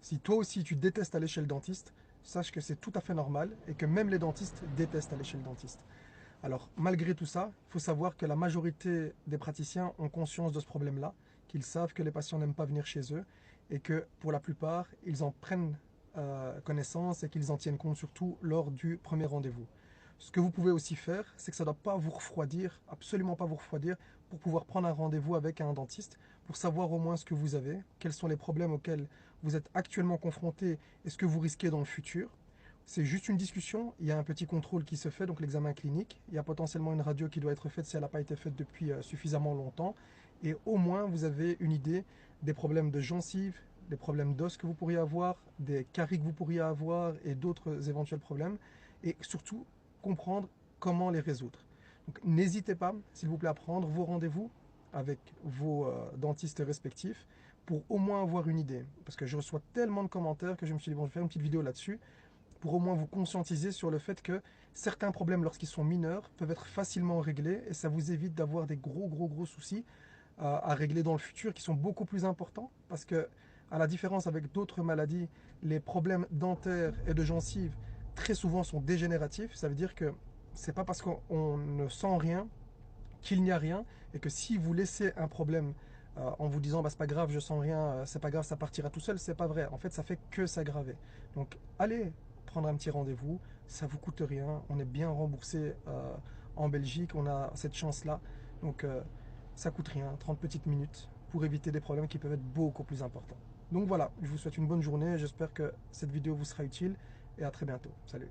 Si toi aussi tu détestes aller chez le dentiste, sache que c'est tout à fait normal et que même les dentistes détestent aller chez le dentiste. Alors, malgré tout ça, il faut savoir que la majorité des praticiens ont conscience de ce problème-là, qu'ils savent que les patients n'aiment pas venir chez eux et que pour la plupart, ils en prennent connaissance et qu'ils en tiennent compte surtout lors du premier rendez-vous. Ce que vous pouvez aussi faire, c'est que ça ne doit pas vous refroidir, absolument pas vous refroidir, pour pouvoir prendre un rendez-vous avec un dentiste, pour savoir au moins ce que vous avez, quels sont les problèmes auxquels vous êtes actuellement confronté et ce que vous risquez dans le futur. C'est juste une discussion, il y a un petit contrôle qui se fait, donc l'examen clinique, il y a potentiellement une radio qui doit être faite si elle n'a pas été faite depuis suffisamment longtemps, et au moins vous avez une idée des problèmes de gencives, des problèmes d'os que vous pourriez avoir, des caries que vous pourriez avoir et d'autres éventuels problèmes, et surtout comprendre comment les résoudre. Donc n'hésitez pas, s'il vous plaît, à prendre vos rendez-vous avec vos dentistes respectifs pour au moins avoir une idée. Parce que je reçois tellement de commentaires que je me suis dit, bon, je vais faire une petite vidéo là-dessus pour au moins vous conscientiser sur le fait que certains problèmes, lorsqu'ils sont mineurs, peuvent être facilement réglés et ça vous évite d'avoir des gros soucis à régler dans le futur qui sont beaucoup plus importants parce que, à la différence avec d'autres maladies, les problèmes dentaires et de gencives très souvent sont dégénératifs. Ça veut dire que c'est pas parce qu'on ne sent rien qu'il n'y a rien et que si vous laissez un problème en vous disant bah, c'est pas grave, je sens rien, c'est pas grave, ça partira tout seul, c'est pas vrai. En fait, ça fait que s'aggraver. Donc, allez prendre un petit rendez-vous, ça vous coûte rien, on est bien remboursé en Belgique, on a cette chance-là. Donc, ça coûte rien, 30 petites minutes pour éviter des problèmes qui peuvent être beaucoup plus importants. Donc voilà, je vous souhaite une bonne journée, j'espère que cette vidéo vous sera utile et à très bientôt. Salut.